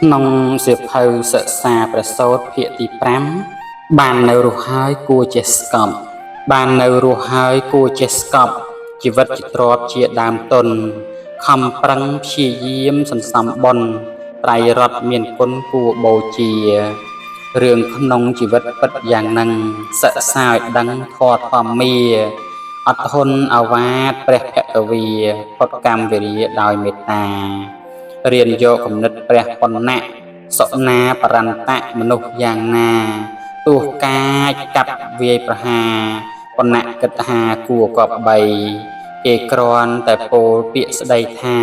ក្នុងសៀវភៅសិក្សាព្រះសូត្រភាគទី5បាននៅរស់ហើយគួរចេះស្កប់បាននៅរស់ហើយគួរចេះស្កប់ជីវិតជាទ្រព្យជាដើមទុនខំប្រឹងព្យាយាមសន្សំបុណ្យត្រៃរតន៍មានគុណគួរបូជារឿងក្នុងជីវិតពិតយ៉ាងនឹងសិក្សាឲ្យដឹងធម៌ធម្មាអត់ហ៊ុនអាវាតព្រះភគវីផុតកម្មវិរិយដោយមេត្តារៀនយកគំនិតព្រះបណ្ណៈសុណាបរន្តៈមនុស្សយ៉ាងណាទោះកាចកាប់វាយប្រហារបណ្ណៈគិតថាគួរគប្បីគេគ្រាន់តែពោលពាក្យស្ដីថា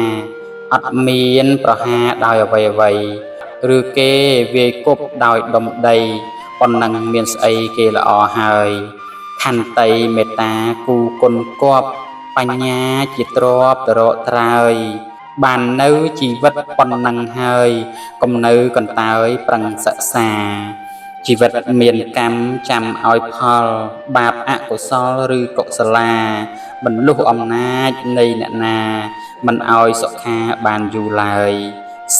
អត់មានប្រហារដោយអ្វីឬគេវាយគប់ដោយដុំដីប៉ុណ្ណឹងមានស្អីគេល្អហើយខន្តីមេត្តាគូគុណគប់បញ្ញាជាទ្រព្យតរកត្រើយបាននៅជីវិតប៉ុណ្ណឹងហើយកុំនៅកន្តើយប្រឹងសិក្សាជីវិតមានកម្មចាំឲ្យផលបាបអកុសលឬកុសលាបន្លុះអំណាចនៃអ្នកណាមិនឲ្យសុខាបានយូរឡើយ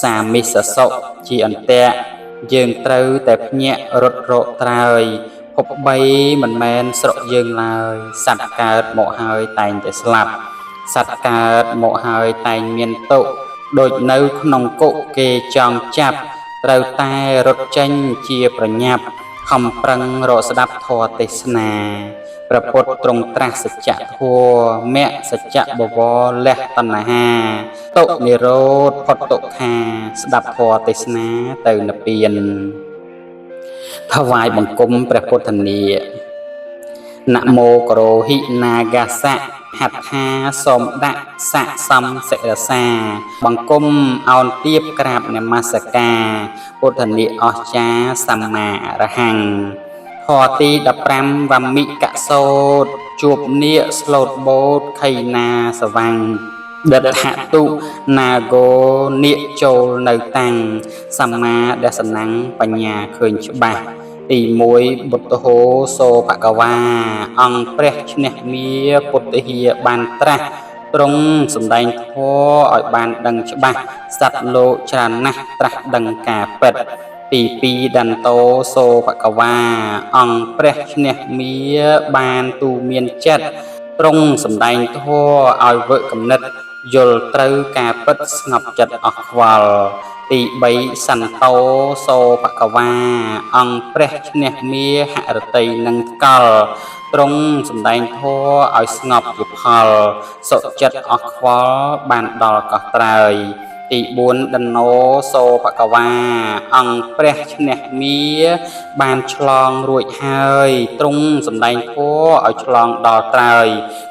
សាមិសសុជាអន្ទាក់យើងត្រូវតែភ្ញាក់រត់រកត្រើយភព3មិនមែនស្រុកយើងឡើយសត្វកើតមកហើយតែងតែស្លាប់សត្វកើតមកហើយតែងមានទុក្ខដូចនៅក្នុងគុកគេចង់ចាប់ត្រូវតែរត់ចេញជាប្រញាប់ខំប្រឹងរកស្ដាប់ធម៌ទេសនាព្រះពុទ្ធទ្រង់ត្រាស់សច្ចធម៌មគ្គសច្ចបវរលះតណ្ហាទុក្ខនិរោធផុតទុក្ខាស្ដាប់ធម៌ទេសនាទៅនិព្វានថ្វាយបង្គំព្រះពុទ្ធនានមោគរោហិនាគាសៈហត្ថាសូមដាក់ស័កសំសិរសាបង្គំអោនទៀបក្រាបនមស្ការពុទ្ធនិអស្ចារ្យសម្មាអរហង្គធម៌ទី15វមិកសោតជួបនាគស្លូតបូតខៃណាសវាំងដិដ្ឋតុណាគោនាគចូលនៅតាំងសម្មាដសនੰបញ្ញាឃើញច្បាស់ទី1បុទ្ធហោសោភគវាអង្គព្រះឈ្នះមាពុទ្ធិយាបានត្រាស់ទ្រង់សម្ដែងធម៌ឲ្យបានដឹងច្បាស់សត្វលោកច្រើនណាស់ត្រាស់ដឹងការពិតទី2ដន្តោសោភគវាអង្គព្រះឈ្នះមាបានទូមានចិត្តទ្រង់សម្ដែងធម៌ឲ្យវើកគំនិតយល់ត្រូវការពិតស្ងប់ចិត្តអស់ខ្វល់ទី3សន្តោសោភគវាអង្គព្រះឈ្នះមាហរតីនឹងថ្កល់ទ្រង់សម្ដែងធម៌ឲ្យស្ងប់ជាផលសុចិត្តអស់ខ្វល់បានដល់កោះត្រើយទី4ដណោសោភគវាអង្គព្រះឈ្នះមាបានឆ្លងរួចហើយទ្រង់សម្ដែងធម៌ឲ្យឆ្លងដល់ត្រើយ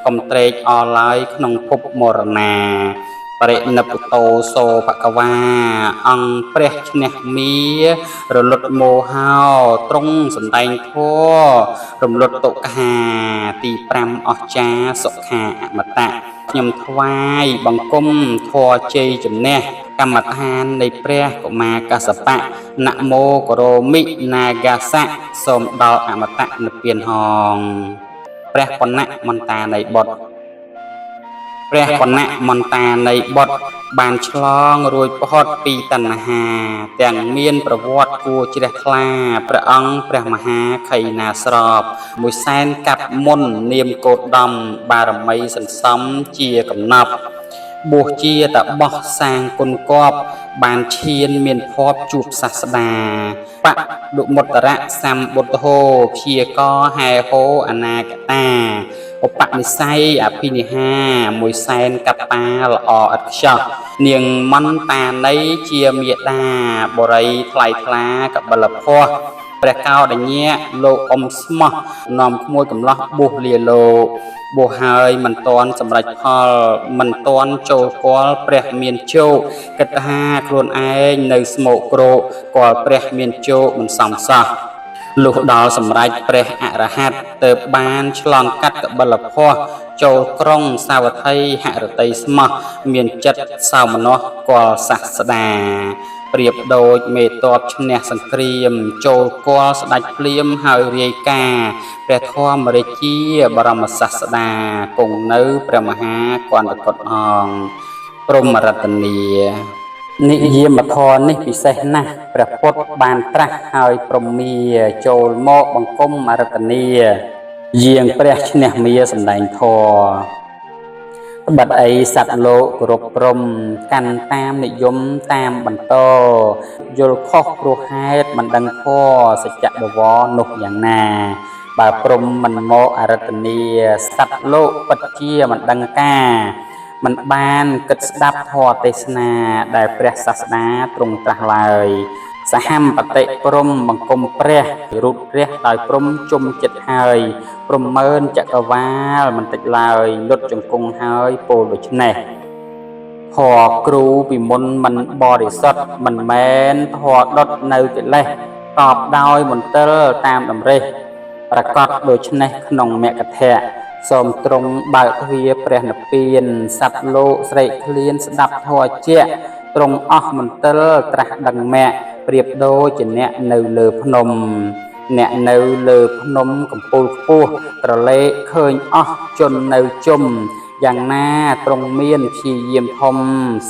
កុំត្រេកអរឡើយក្នុងភពមរណាបរិនិព្វតោសោភគវាអង្គព្រះឈ្នះមារលត់មោហោទ្រង់សម្ដែងធម៌រំលត់ទុក្ខាទី5អស្ចារ្យសុខាអមតៈខ្ញុំថ្វាយបង្គំធម៌ជ័យជំនះកម្មដ្ឋាននៃព្រះកុមារកសបៈនមោគរោមិនាគាសៈសូមដល់អមតៈនិព្វានហងព្រះបណ្ណៈមន្តានៃបុត្រព្រះបណ្ណៈមន្តានៃបុត្របានឆ្លងរួចផុតពីតណ្ហាទាំងមានប្រវត្តិគួរជ្រះថ្លាព្រះអង្គព្រះមហាខៃណាស្របមួយសែនកាប់មុននាមកោតដំបារមីសន្សំជាកំណប់បួសជាតបោះសាងគុណគប់បានឈានមានភ័ព្វជួបសាស្តាបដុមុត្តរៈសម្បុទ្ធោព្យាករហែហោអនាគតាឧបនិស្ស័យអភិនិហាមួយសែនកតាល្អឥតខ្ចោះនាងមន្តានៃជាមេដាបរិយថ្លៃថ្លាកបិលភ័ព្វព្រះកោដញ្ញៈលោកអ៊ំស្មោះនាំក្មួយកំឡោះបួសលាលោកបួសហើយមិនតាន់សម្រេចផលមិនតាន់ចូលគាល់ព្រះមានជោគគិតថាខ្លួនឯងនៅស្មោកគ្រោកគាល់ព្រះមានជោគមិនសមសោះលុះដល់សម្រេចព្រះអរហន្តទើបបានឆ្លងកាត់កបិលភ័ព្វចូលក្រុងសាវត្ថីហរតីស្មោះមានចិត្តសោមនស្សគាល់សាស្តាប្រៀបដូចមេទ័ពឈ្នះសង្គ្រាមចូលគាល់ស្ដេចភ្លាមហើយរាយការណ៍ព្រះធម្មរាជាបរមសាស្តាគង់នៅព្រះមហាគន្ធកុฏអង្គព្រហ្មរតនី និយាមធរនេះពិសេសណាស់ព្រះពុទ្ធបានត្រាស់ហើយព្រមមាចូលមកបង្គំអរតនីយាងព្រះឈ្នះមាសម្ដែងធរបិទអីសត្វលោកគោរពព្រំកាន់តាមនិយមតាមបន្តយល់ខុសព្រោះហេតុមិនដឹងធរសច្ចបវរនោះយ៉ាងណាបើព្រំមិនមកអរតនីសត្វលោកពិតជាមិនដឹងការមិនបានគិតស្ដាប់ធម៌ទេសនាដែលព្រះសាស្តាទ្រង់ត្រាស់ឡើយសហមបតិព្រំបង្គំព្រះរូបរះដោយព្រំជុំចិត្តហើយព្រំមើលចក្រវាលមិនតិចឡើយលុតជង្គង់ហើយពោលដូច្នេះធម៌គ្រូពីមុនមិនបរិសុទ្ធមិនមែនធម៌ដុតនៅកិលេសតបដោយមន្ទិលតាមតម្រេះប្រកាសដូច្នេះក្នុងមគ្គធៈសូមទ្រង់បើកទ្វារព្រះនិព្វានសត្វលោកស្រេកឃ្លានស្ដាប់ធម៌ជាទ្រង់អស់មន្ទិលត្រាស់ដឹងមគ្គប្រៀបដូចជាអ្នកនៅលើភ្នំអ្នកនៅលើភ្នំកំពូលខ្ពស់ត្រឡេកឃើញអស់ជននៅជុំយ៉ាងណាទ្រង់មានព្យាយាមធំ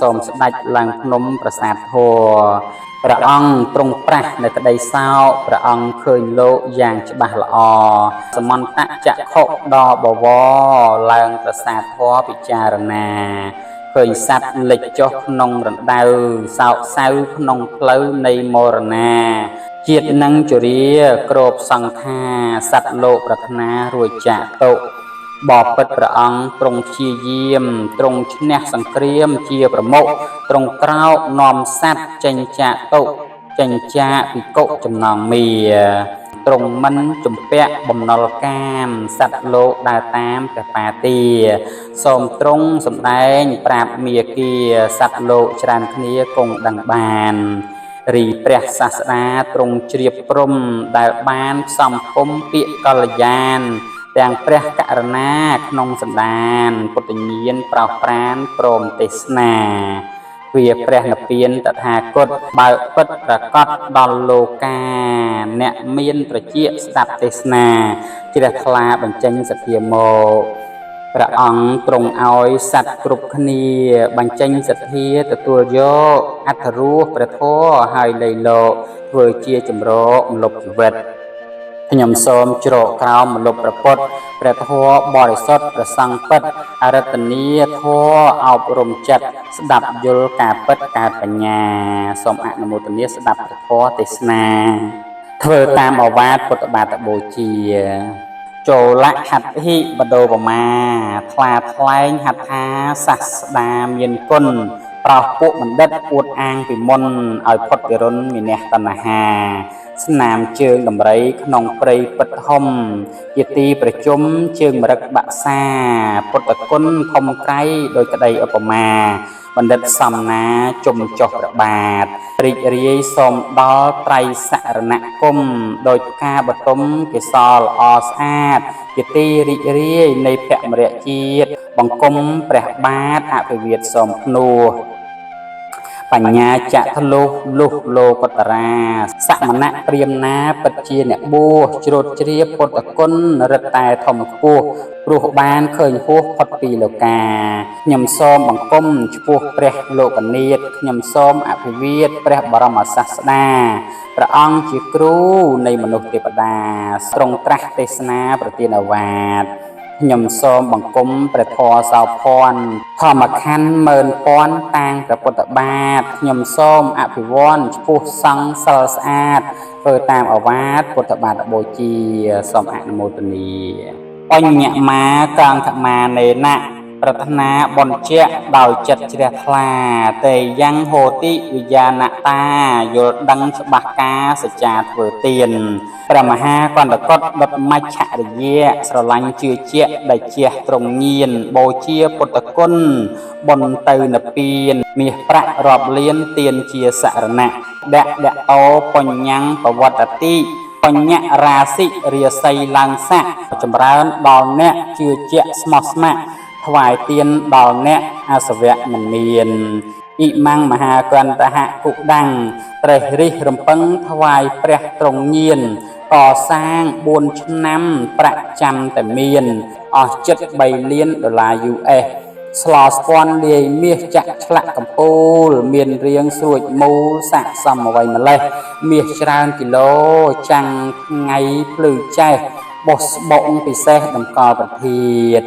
សូមស្ដេចឡើងភ្នំប្រាសាទធម៌ព្រះអង្គទ្រង់ប្រាស់នៅក្តីសោកព្រះអង្គឃើញលោកយ៉ាងច្បាស់ល្អសមន្តចក្ខុដល់បវរឡើងប្រាសាទធម៌ពិចារណាឃើញសត្វលិចចុះក្នុងរណ្ដៅសោកសៅក្នុងផ្លូវនៃមរណាជាតិនឹងជរាគ្របសង្ខាសត្វលោកប្រាថ្នារួចចាកតុបបិទ្ធព្រះអង្គទ្រង់ព្យាយាមទ្រង់ឈ្នះសង្គ្រាមជាប្រមុខទ្រង់ក្រោកនាំសត្វចេញចាកតុចេញចាកពីគុកចំណងមាទ្រង់មិនជំពាក់បំណុលកាមសត្វលោកដើរតាមព្រះបាទាសូមទ្រង់សម្ដែងប្រាប់មាគ៌ាសត្វលោកច្រើនគ្នាគង់ដឹងបានរីព្រះសាស្តាទ្រង់ជ្រាបព្រំដែលបានផ្សំពុំពាក្យកល្យានទាំងព្រះករណាក្នុងសន្តានពុទ្ធញាណប្រោសប្រានព្រមទេសនាវាព្រះនិព្វានតថាគតបើពិតប្រកបដល់លោកាអ្នកមានប្រជាស្ដាប់ទេសនាជ្រះថ្លាបញ្ចេញសទ្ធាមកព្រះអង្គទ្រង់ឲ្យសត្វគ្រប់គ្នាបញ្ចេញសទ្ធាទទួលយកអត្ថរសព្រះធម៌ហើយលៃលោកធ្វើជាចម្រោកម្លប់ជីវិតខ្ញុំសូមជ្រកក្រោមម្លប់ព្រះពុទ្ធព្រះធម៌បរិសុទ្ធព្រះសង្ឃពិតអរតនីធម៌អប់រំចិត្តស្ដាប់យល់ការពិតកើតបញ្ញាសូមអនុមោទនាស្ដាប់ព្រះធម៌ទេសនាធ្វើតាមឱវាទពុទ្ធបាតបូជាចូលហត្ថិបដោបមាថ្លាថ្លែងហត្ថាសាស្តាមានគុណប្រោសពួកបណ្ឌិតអួតអាងពីមុនឲ្យផុតពីរុនមានះតណ្ហាស្នាមជើងដំរីក្នុងព្រៃពិតធំជាទីប្រជុំជើងមរឹកបាក់សាពុទ្ធគុណធំក្រៃដោយក្តីឧបមាបណ្ឌិតសំណាជុំចុះព្រះបាទរីករាយសូមដល់ត្រៃសរណគមដោយផ្កាបតុមកេសរល្អស្អាតជាទីរីករាយនៃភមរជាតិបង្គំព្រះបាទអភិវាទសូមភ្នួសបញ្ញាចក្លុះលុះលោកតរាសមណៈព្រាមណាពិតជាអ្នកបួសជ្រោតជ្រាបពុទ្ធគុណរឹតតែធំខ្ពស់ព្រោះបានឃើញហួសផុតពីលោកាខ្ញុំសូមបង្គំឆ្ពោះព្រះលោកនាថខ្ញុំសូមអភិវាទព្រះបរមសាស្តាព្រះអង្គជាគ្រូនៃមនុស្សទេវតាទ្រង់ត្រាស់ទេសនាប្រទានឱវាទខ្ញុំសូមបង្គំព្រះធម៌សោភ័ណ្ឌធម្មខណ្ឌម៉ឺនពាន់តាំងព្រះពុទ្ធបាទខ្ញុំសូមអភិវ័ណ្ណឆ្ពោះសង្ឃសិលស្អាតធ្វើតាមឱវាទពុទ្ធបាទបូជាសូមអនុមោទនាបញ្ញមាកាងធមានេនៈប្រាថ្នាបុណ្យជាដោយចិត្តជ្រះថ្លាទេយ៉ាងហោតិវិញ្ញាណតាយល់ដឹងច្បាស់ការសច្ចាធ្វើទានព្រះមហាកន្តកុដដុតមច្ឆរិយៈស្រឡាញ់ជឿជាក់ដែលជះត្រង់ញៀនបូជាពុទ្ធគុណបុណ្យទៅនិព្វានមាសប្រាក់រាប់លានទានជាសរណៈដកតោបញ្ញបវត្តតិបញ្ញរាសិរាសីឡើងស័កចម្រើនដល់អ្នកជឿជាក់ស្មោះស្ម័គ្រថ្វាយទានដល់អ្នកអសវៈមិនមានអ៊ីម៉ាំងមហាកន្តហគុដាំងត្រេះរិះរំពឹងថ្វាយព្រះទ្រង់ញៀនកសាង4ឆ្នាំប្រាក់ចាំតែមានអស់ចិត្ត3លានដុល្លារ US ស្លស្ពាន់លាយមាសចាក់ឆ្លាក់កំពូលមានរាងស្រួចមូលស័ក្តិសមអ្វីម្លេះមាសច្រើនគីឡូចាំងថ្ងៃភ្លឺចេះបោះស្បុកពិសេសតម្កល់ប្រធាត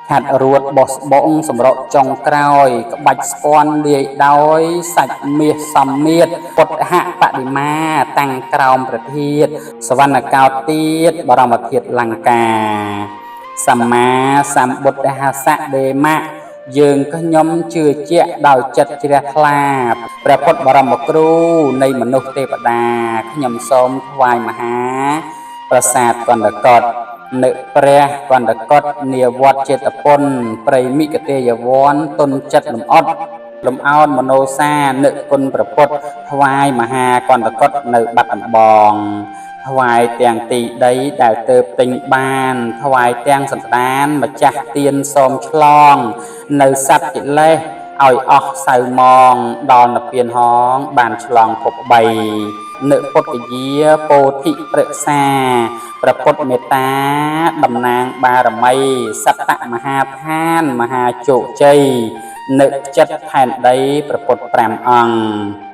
ខាត់រួតបោះស្បុកសម្រក់ចុងក្រោយក្បាច់ស្ពាន់លាយដោយសាច់មាសសំមៀតពុទ្ធហបដិមាតាំងក្រោមប្រធាតសវណ្ណកោដ្ឋទៀតបរមធាតុលង្កាសម្មាសម្ពុទ្ធហាសៈដេមៈយើងខ្ញុំជឿជាក់ដោយចិត្តជ្រះថ្លាព្រះពុទ្ធបរមគ្រូនៃមនុស្សទេវតាខ្ញុំសូមថ្វាយមហាប្រាសាទកណ្ដកតនឹព្រះកណ្ដកតនាវត្តចេតពុនព្រៃមិគទេយវ័នទុនចិត្តលំអត់លំអោនមនោសានឹគុណព្រះពុទ្ធថ្វាយមហាកណ្ដកតនៅបាត់ដំបងថ្វាយទាំងទីដីដែលទៅពេញបានថ្វាយទាំងសន្តានម្ចាស់ទានសូមឆ្លងនៅសត្វកិលេសឲ្យអស់សៅមងដល់និព្វានហងបានឆ្លងភព3នឹពុទ្ធយាពោធិប្រឹក្សាព្រះពុទ្ធមេត្តាតំណាងបារមីសត្តមហាឋានមហាជោគជ័យនឹចិត្តផែនដីព្រះពុទ្ធ5អង្គ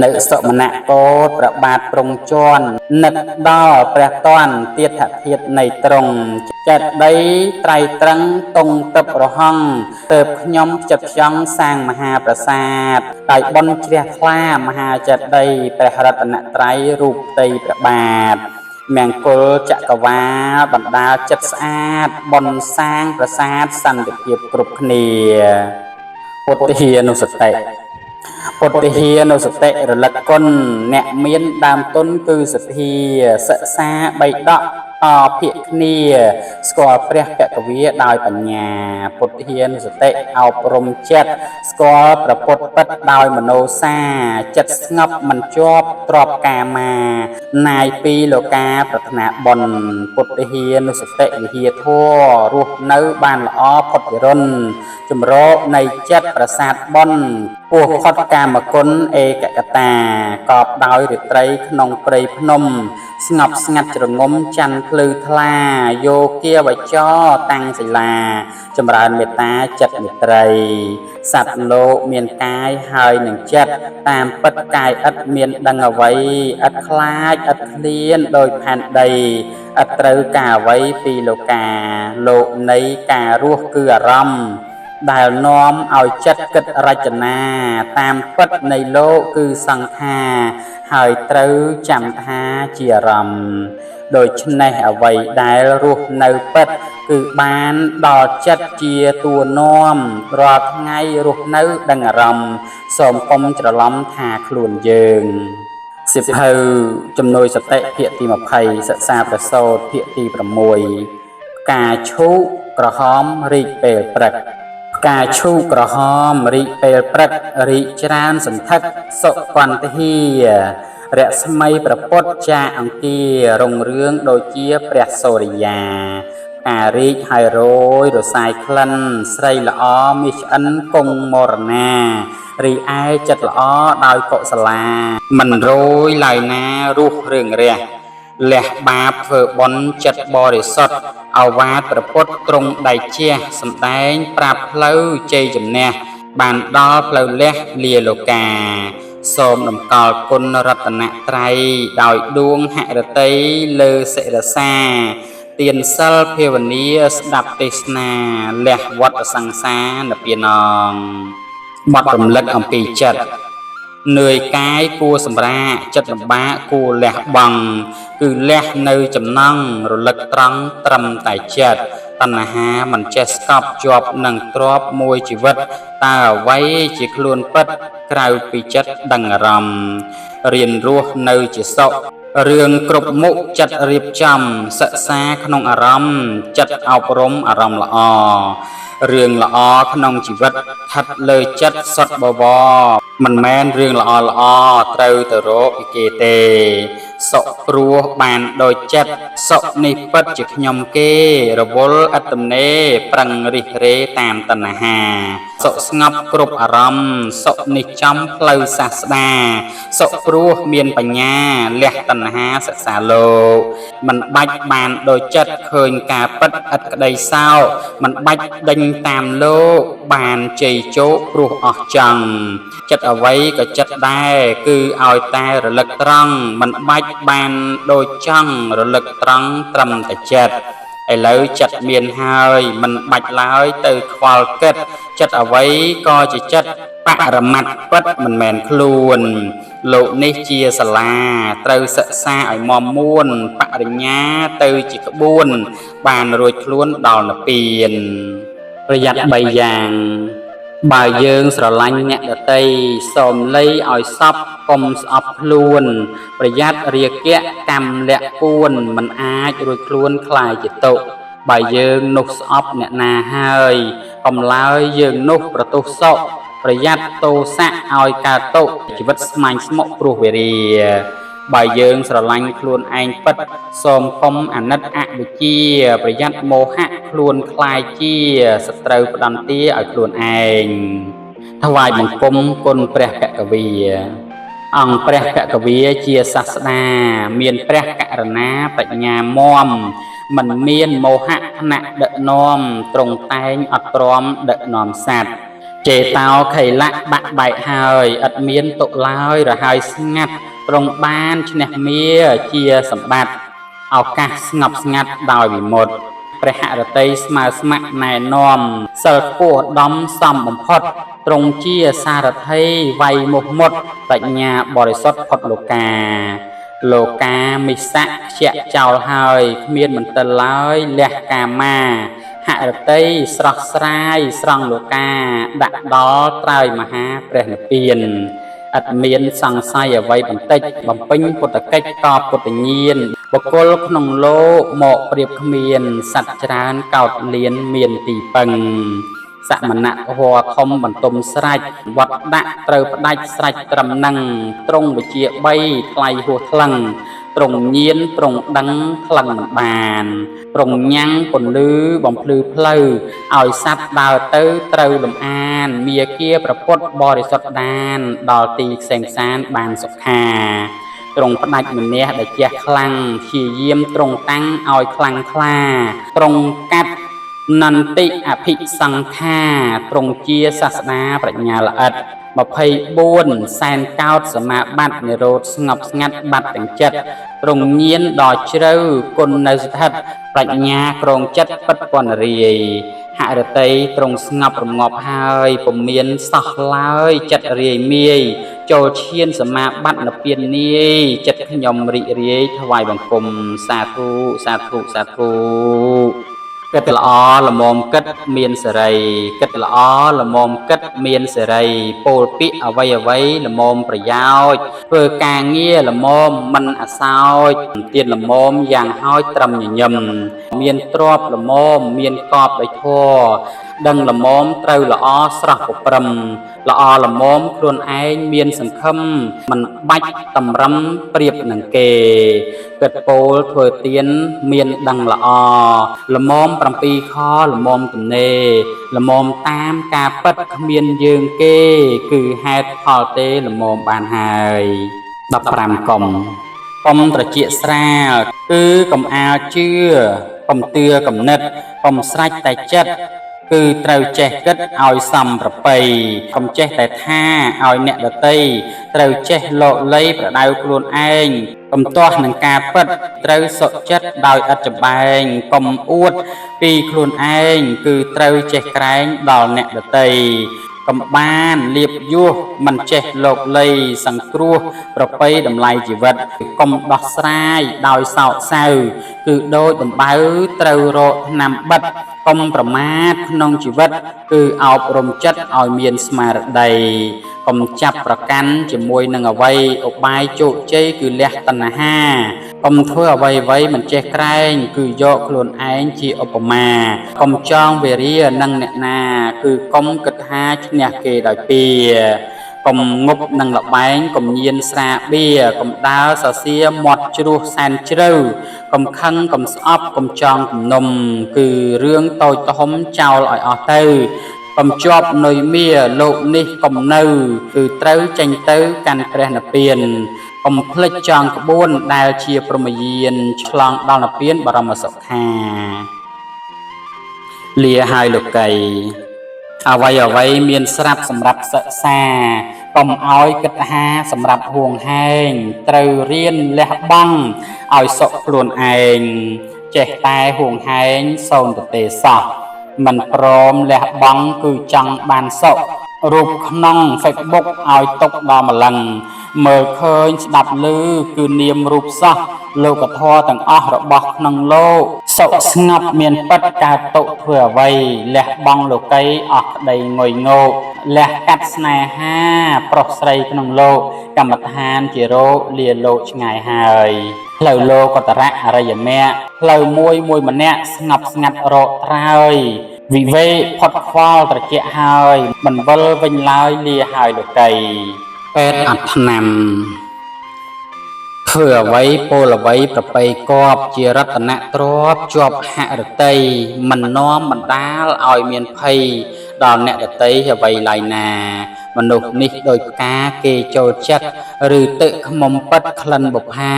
នៅសុមនគោតប្របាទប្រងជាន់នឹកដល់ព្រះតនទាធធាតុនៃទ្រង់ចិត្តដីត្រៃត្រឹងតងទឹករហង្គទើបខ្ញុំចិត្តខ្យងសាងមហាប្រាសាទដោយបុណ្យជ្រះថ្លាមហាចិត្តដីព្រះរតនត្រ័យរូបផ្ទៃព្រះបាទមង្គលចក្រវាលបណ្ដាលចិត្តស្អាតបុណ្យសាងប្រាសាទសន្តិភាពគ្រប់គ្នាពុទ្ធិអនុសតិពុទ្ធិអនុសតិរលឹកគុណអ្នកមានដើមទុនគឺសទ្ធាសិក្សាបីដកតភាគគ្នាស្គាល់ព្រះភគវាដោយបញ្ញាពុទ្ធិអនុសតិអប់រំចិត្តស្គាល់ព្រះពុទ្ធពិតដោយមនោសាចិត្តស្ងប់មិនជាប់ទ្របកាមាណាយពីលោកាប្រាថ្នាបុណ្យពុទ្ធិអនុសតិវិហាធម៌រស់នៅបានល្អផុតវិរុណចម្រោកនៃចិត្តប្រាសាទបុណ្យពោះផុតកាមគុណឯកកតាកប់ដោយរាត្រីក្នុងព្រៃភ្នំស្ងប់ស្ងាត់ជ្រងំច័ន្ទភ្លឺថ្លាយោគាវចរតាំងសិលាចម្រើនមេត្តាចិត្តមិត្រីសត្វលោកមានកាយហើយនឹងចិត្តតាមពិតកាយឥតមានដឹងអ្វីឥតខ្លាចឥតឃ្លានដោយផែនដីឥតត្រូវការអ្វីពីលោកាលោកនៃការរស់គឺអារម្មណ៍ដែលនាំឲ្យចិត្តគិតរចនាតាមពិតនៃលោកគឺសង្ខារហើយត្រូវចាំថាជាអារម្មណ៍ដូច្នេះអ្វីដែលរស់នៅពិតគឺបានដល់ចិត្តជាតួនាំរាល់ថ្ងៃរស់នៅដឹងអារម្មណ៍សូមកុំច្រឡំថាខ្លួនយើងសិភៅជំនួយសតិភាគទី20សិក្សាប្រសូតភាគទី6ការឈូកក្រហមរីកពេលព្រឹកការឈូកក្រហមរីកពេលព្រឹករីកច្រើនសន្ធឹកសុគន្ធារស្មីប្រពុតចាអង្គារុងរឿងដូចជាព្រះសូរិយាការរីកហើយរយរសាយក្លិនស្រីល្អមាសឆ្អិនគង់មរណារីឯចិត្តល្អដោយកុសលាមិនរយឡើយណារស់រឿងរះលះបាបធ្វើបុណ្យចិត្តបរិសុទ្ធអវាទព្រះពុទ្ធទ្រង់ដៃជះសម្ដែងប្រាប់ផ្លូវជ័យជំនះបានដល់ផ្លូវលះលាលោកាសូមតម្កល់គុណរតនត្រ័យដោយដួងហឫទ័យលើសិរសាទានសិលភាវនាស្ដាប់ទេសនាលះវដ្តសង្សារនិព្វានងបទរំលឹកអំពីចិត្តនឿយកាយគួរសម្រាកចិត្តលំបាកគួរលះបង់គឺលះនៅចំណង់រលឹកត្រង់ត្រឹមតែចិត្តតណ្ហាមិនចេះស្កប់ជាប់នឹងទ្របមួយជីវិតតើអ្វីជាខ្លួនពិតក្រៅពីចិត្តដឹងអារម្មណ៍រៀនរស់នៅជាសុខរឿងគ្រប់មុខចិត្តរៀបចំសិក្សាក្នុងអារម្មណ៍ចិត្តអប់រំអារម្មណ៍ល្អរឿងល្អក្នុងជីវិតស្ថិតលើចិត្តសុទ្ធបវរមិនមែនរឿងល្អត្រូវទៅរកពីគេទេ សុខព្រោះបានដោយចិត្តសុខនេះពិតជាខ្ញុំគេរវល់អត្តនេប្រឹងរិះរេតាមតណ្ហាសុខស្ងប់គ្រប់អារម្មណ៍សុខនេះចំផ្លូវសាស្តាសុខព្រោះមានបញ្ញាលះតណ្ហាសិក្សាលោកមិនបាច់បានដោយចិត្តឃើញការពិតឥតក្តីសោកមិនបាច់ដេញតាមលោកបានជ័យជោគព្រោះអស់ចង់ចិត្តអ្វីក៏ចិត្តដែរគឺឲ្យតែរលឹកត្រង់មិនបាច់បានដូចចង់រលឹកត្រង់ត្រឹមតែចិត្តឥឡូវចិត្តមានហើយមិនបាច់ឡើយទៅខ្វល់គិតចិត្តអ្វីក៏ជាចិត្តបរមត្តពិតមិនមែនខ្លួនលោកនេះជាសាលាត្រូវសិក្សាឲ្យមាំមួនបរិញ្ញាទៅជាក្បួនបានរួចខ្លួនដល់និព្វានប្រយ័ត្ន3យ៉ាងបើយើងស្រឡាញ់អ្នកដទៃសូមលៃឲ្យសពកុំស្អប់ខ្លួនប្រយ័ត្នរាគៈកម្មលៈពួនមិនអាចរួចខ្លួនខ្លាយជាទុក្ខបើយើងនោះស្អប់អ្នកណាហើយកុំឡើយយើងនោះប្រទោសសុខប្រយ័ត្នទោសៈឲ្យកើតទុក្ខជីវិតស្មាញស្មុគព្រោះវេរាបើយើងស្រឡាញ់ខ្លួនឯងពិតសូមកុំអាណិតអវិជ្ជាប្រយ័ត្នមោហៈខ្លួនខ្លាយជាសត្រូវផ្ដន្ទាឲ្យខ្លួនឯងថ្វាយបង្គំគុណព្រះភគវីអង្គព្រះភគវីជាសាស្តាមានព្រះករុណាបញ្ញាមមមិនមានមោហៈថ្នាក់ដឹកនាំទ្រង់តែងអត់ទ្រាំដឹកនាំសត្វចេតោខៃលៈបាក់បែកហើយឥតមានទុកឡើយរហើយស្ងាត់ទ្រង់បានឈ្នះមាជាសម្បត្តិឱកាសស្ងប់ស្ងាត់ដោយវិមុតព្រះហឫទ័យស្មើស្ម័គ្រណែនាំសិលខ្ពស់ឧត្តមសមបំផុតទ្រង់ជាសារថីវៃមុខមុតបញ្ញាបរិសុទ្ធផុតលោកាមិសៈខ្ជាក់ចោលហើយគ្មានមន្ទិលឡើយលះកាមាហឫទ័យស្រស់ស្រាយស្រង់លោកាដាក់ដល់ត្រើយមហាព្រះនិព្វានឥតមានសង្ស័យអ្វីបន្តិចបំពេញពុទ្ធកិច្ចតពុទ្ធញាណបុគ្គលក្នុងលោកមកប្រៀបគ្មានសត្វច្រើនកោតលៀនមានទីពឹងសមណៈហរធំបន្ទុំស្រេចវត្តដាក់ត្រូវផ្ដាច់ស្រេចត្រឹមនឹងទ្រង់វិជា3ថ្លៃហួសថ្លឹងទ្រង់ញៀនទ្រង់ដឹងថ្លឹងមិនបានទ្រង់ញ៉ាំងពន្លឺបំភ្លឺផ្លូវឲ្យសត្វដើរទៅត្រូវលំអានមាគាប្រពុតបរិសុទ្ធដានដល់ទីខ្សែងសានបានសុខាទ្រង់ផ្ដាច់មនះដែលជះខ្លាំងព្យាយាមទ្រង់តាំងឲ្យខ្លាំងក្លាទ្រង់កាត់នន្តិអភិសង្ខាទ្រង់ជាសាស្តាប្រាជ្ញាល្អិត24សែនកោតសមាបត្តិនិរោធស្ងប់ស្ងាត់បាត់ទាំងចិត្តទ្រង់ញៀនដល់ជ្រៅគុណនៅស្ថិតប្រាជ្ញាក្រងចិត្តពិតពន្ធរាយហឫទ័យទ្រង់ស្ងប់រងាប់ហើយពុំមានសោះឡើយចិត្តរាយមាយចូលឈានសមាបត្តិនិព្វាននាយចិត្តខ្ញុំរីករាយថ្វាយបង្គំសាធុសាធុសាធុគិតល្អល្មមគិតមានសេរីគិតល្អល្មមគិតមានសេរីពោលពាក្យអ្វីល្មមប្រយោជន៍ធ្វើការងារល្មមមិនអាសោចទៀនល្មមយ៉ាងហោចត្រឹមញញឹមមានទ្រព្យល្មមមានកប់ដោយធម៌ដឹងល្មមត្រូវល្អស្រស់ប្រព្រឹមល្អល្មមខ្លួនឯងមានសង្ឃឹមមិនបាច់តម្រឹមប្រៀបនឹងគេគិតពោលធ្វើទៀនមានដឹងល្អល្មម7ខល្មមទំនេរល្មមតាមការពិតគ្មានយើងគេគឺហេតុផលទេល្មមបានហើយ15កុំត្រជាស្រាលគឺកុំអាលជឿកុំទឿកំណត់កុំស្រេចតែចិត្តគឺត្រូវចេះគិតឲ្យសមប្រពៃកុំចេះតែថាឲ្យអ្នកដទៃត្រូវចេះលោកលៃប្រដៅខ្លួនឯងកុំទាស់នឹងការពិតត្រូវសុខចិត្តដោយឥតចម្បែងកុំអួតពីខ្លួនឯងគឺត្រូវចេះក្រែងដល់អ្នកដទៃកំបានលៀបយោះមិនចេះលោកលៃសង្គ្រោះប្រពៃតម្លៃជីវិតកុំដោះស្រាយដោយសោកសៅគឺដូចដំបៅត្រូវរកថ្នាំបិទកុំប្រមាទក្នុងជីវិតគឺអប់រំចិត្តឲ្យមានស្មារតីកុំចាប់ប្រកាន់ជាមួយនឹងអ្វីឧបាយជោគជ័យគឺលះតណ្ហាកុំធ្វើអ្វីមិនចេះក្រែងគឺយកខ្លួនឯងជាឧបមាកុំចងវេរានឹងអ្នកណាគឺកុំគិតថាឈ្នះគេដោយពៀ កុំងប់នឹងលបែងកុំញៀនស្រាបៀកុំដើរសរសៀមាត់ជ្រោះសែនជ្រៅកុំខឹងកុំស្អប់កុំចង់គំនុំគឺរឿងតូចធំចោលឲ្យអស់ទៅកុំជាប់នុយមៀលោកនេះកុំនៅគឺត្រូវចេញទៅកាន់ព្រះនិព្វានកុំភ្លេចចងក្បួនដែលជាព្រហ្មយានឆ្លងដល់និព្វានបរមសុខាលាហើយលោកីអ្វីមានស្រាប់សម្រាប់សិក្សាកុំឲ្យគិតថាសម្រាប់ហួងហែងត្រូវរៀនលះបង់ឲ្យសុខខ្លួនឯងចេះតែហួងហែងសូន្យទេសោះមិនព្រមលះបង់គឺចង់បានសុខរូបក្នុង Facebook ឲ្យទុកដល់ម្លឹងមើលឃើញស្ដាប់ឮគឺនាមរូបសោះលោកធម៌ទាំងអស់របស់ក្នុងលោកសុខស្ងប់មានពិតកើតទុកធ្វើអ្វីលះបង់លោកីអស់ក្តីងុយងោកលះកាត់ស្នេហាប្រុសស្រីក្នុងលោកកម្មដ្ឋានជារោគលាលោកឆ្ងាយហើយផ្លូវលោកតរៈអរិយមគ្គផ្លូវមួយម្នាក់ស្ងប់ស្ងាត់រកត្រើយវិវេកផុតខ្វល់ត្រជាក់ហើយមិនវិលវិញឡើយលាហើយលោកីពេទ្យអត់ថ្នាំធ្វើអ្វីពលអ្វីប្របីគប់ជារតនទ្រព្យជាប់ហឫទ័យមិននាំបណ្ដាលឲ្យមានភ័យដល់អ្នកដទៃអ្វីឡើយណាមនុស្សនេះដោយផ្កាគេចូលចិត្តឬទឹកខ្មុំពិតក្លិនបុផា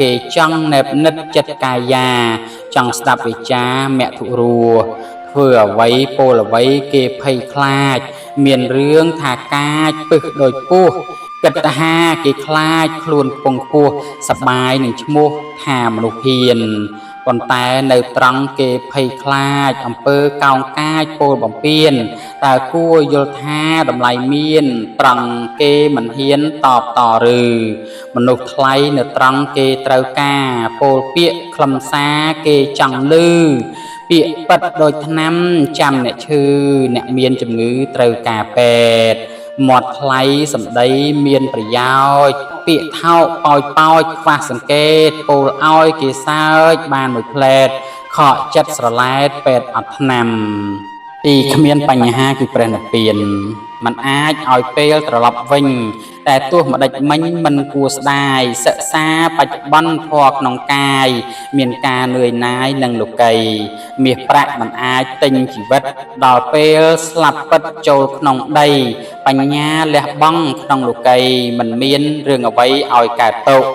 គេចង់ណែបនិតចិត្តកាយាចង់ស្ដាប់វិចាមធុរួធ្វើអ្វីពលអ្វីគេភ័យខ្លាចមានរឿងថាកាចពឹសដោយពស់គិតថាគេខ្លាចខ្លួនពងពោះសបាយនឹងឈ្មោះថាមនុស្សហ៊ានប៉ុន្តែនៅត្រង់គេភ័យខ្លាចអំពើកោងកាចពោលបំពេញតើគួរយល់ថាតម្លៃមានត្រង់គេមិនហ៊ានតបតឬមនុស្សថ្លៃនៅត្រង់គេត្រូវការពោលពាក្យខ្លឹមសារគេចង់ឮពាក្យពិតដូចថ្នាំចាំអ្នកឈឺអ្នកមានជំងឺត្រូវការពេទ្យមាត់ថ្លៃសម្ដីមានប្រយោជន៍ពាក្យថោកប៉ោចខ្វះសង្កេតពោលឲ្យគេសើចបានមួយផ្លែតខកចិត្តស្រឡែតពេទ្យអត់ថ្នាំទីគ្មានបញ្ហាគឺព្រះនិព្វានมันអាចឲ្យពេលត្រឡប់វិញតែទោះម្ដេចមិញមិនគួរស្ដាយសិក្សាបច្ចុប្បន្នធម៌ក្នុងកាយមានការនឿយណាយនិងលោកីមាសប្រាក់มันអាចទិញជីវិតដល់ពេលស្លាប់ពិតចូលក្នុងដីបញ្ញាលះបង់ក្នុងលោកីមិនមានរឿងអ្វីឲ្យកើតទុក្ខ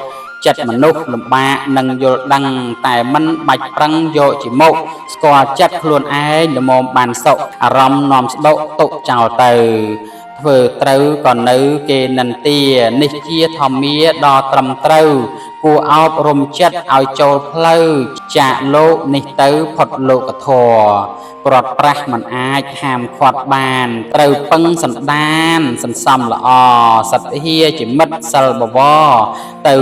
ចិត្តមនុស្សលំបាកនឹងយល់ដឹងតែមិនបាច់ប្រឹងយកជាមុខស្គាល់ចិត្តខ្លួនឯងល្មមបានសុខអារម្មណ៍នាំស្ដុកទុកចោលទៅធ្វើត្រូវក៏នៅគេនិន្ទានេះជាធម្មាដ៏ត្រឹមត្រូវគួរអប់រំចិត្តឲ្យចូលផ្លូវចាកលោកនេះទៅផុតលោកធម៌ព្រាត់ប្រាសមិនអាចហាមឃាត់បានត្រូវពឹងសន្តានសន្សំល្អសត្វហៀជាមិត្តសិលបវរទៅ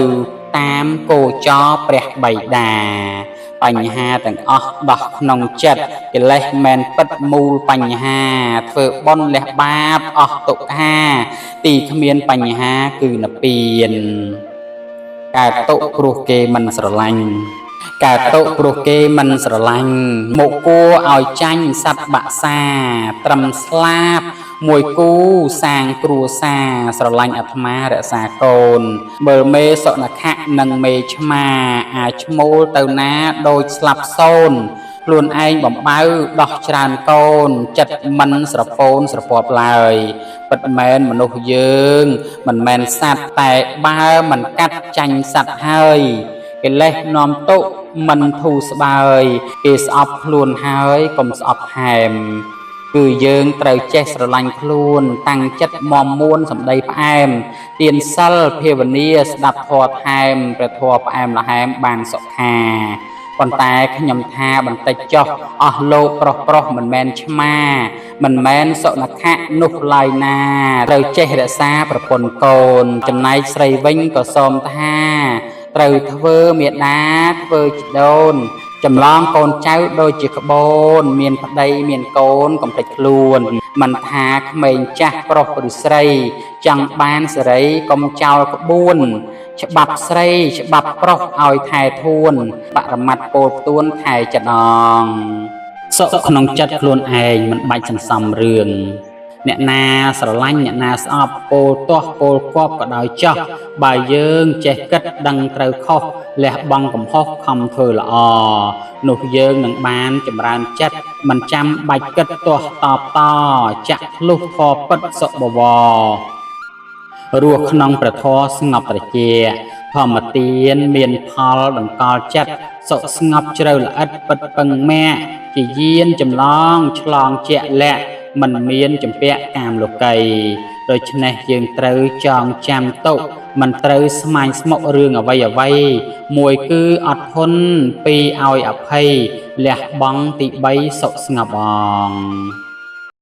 តាមគោចរព្រះបិតាបញ្ហាទាំងអស់ដោះក្នុងចិត្តកិលេសមិនពិតមូលបញ្ហាធ្វើបុណ្យលះបាបអស់ទុក្ខាទីគ្មានបញ្ហាគឺនិព្វានកើតទុក្ខព្រោះគេមិនស្រឡាញ់កើតទុក្ខព្រោះគេមិនស្រឡាញ់មកគួរឲ្យចាញ់សត្វបាក់សាត្រឹមស្លាប់មួយគូសាងគ្រួសារស្រឡាញ់អាត្មារក្សាកូនមើលមេសុនខៈនិងមេឆ្មាអាចឈ្មោលទៅណាដូចស្លាប់សូនខ្លួនឯងបំបៅដោះច្រើនកូនចិត្តមិនស្រពោនស្រពាប់ឡើយពិតមែនមនុស្សយើងមិនមែនសត្វតែបើមិនកាត់ចាញ់សត្វហើយកិលេសនាំទុក្ខមិនធូរស្បើយគេស្អប់ខ្លួនហើយកុំស្អប់ថែមគឺយើងត្រូវចេះស្រឡាញ់ខ្លួនតាំងចិត្តមមមួនសម្ដីផ្អែមទានសិលភាវនាស្ដាប់ធម៌ថែមព្រះធម៌ផ្អែមល្ហែមបានសុខាប៉ុន្តែខ្ញុំថាបន្តិចចុះអស់លោកប្រុសមិនមែនឆ្មាមិនមែនសុនខៈនោះឡើយណាត្រូវចេះរក្សាប្រពន្ធកូនចំណែកស្រីវិញក៏សូមថាត្រូវធ្វើមេដាធ្វើជីដូនចម្លងកូនចៅដូចជាក្បូនមានប្តីមានកូនកុំភ្លេចខ្លួនមិនថាក្មេងចាស់ប្រុសឬស្រីចង់បានសេរីកុំចោលក្បួនច្បាប់ស្រីច្បាប់ប្រុសឲ្យថែធួនបរមត្តពោលផ្ទួនថែចិត្តអងសុខក្នុងចិត្តខ្លួនឯងមិនបាច់សន្សំរឿង អ្នកណាស្រឡាញ់អ្នកណាស្អប់ពោលទាស់ពោលគប់ក៏ដោយចោះបើយើងចេះគិតដឹងត្រូវខុសលះបង់កំហុសខំធ្វើល្អនោះយើងនឹងបានចម្រើនចិត្តមិនចាំបាច់គិតទាស់តបតចាក់ភ្លុះធរពិតសុបវររស់ក្នុងព្រះធម៌ស្ងប់ត្រជាធម្មទានមានផលដង្កល់ចិត្តសុខស្ងប់ជ្រៅល្អិតពិតពឹងមាក់ជាយានចម្លងឆ្លងជាក់លាក់មិនមានចម្ពាក់កាមលោកីដូច្នេះយើងត្រូវចងចាំទុកមិនត្រូវស្មាញស្មុគរឿងអ្វីមួយគឺអត់ធន់ពីរឲ្យអភ័យលះបង់ទី3សុខស្ងប់អង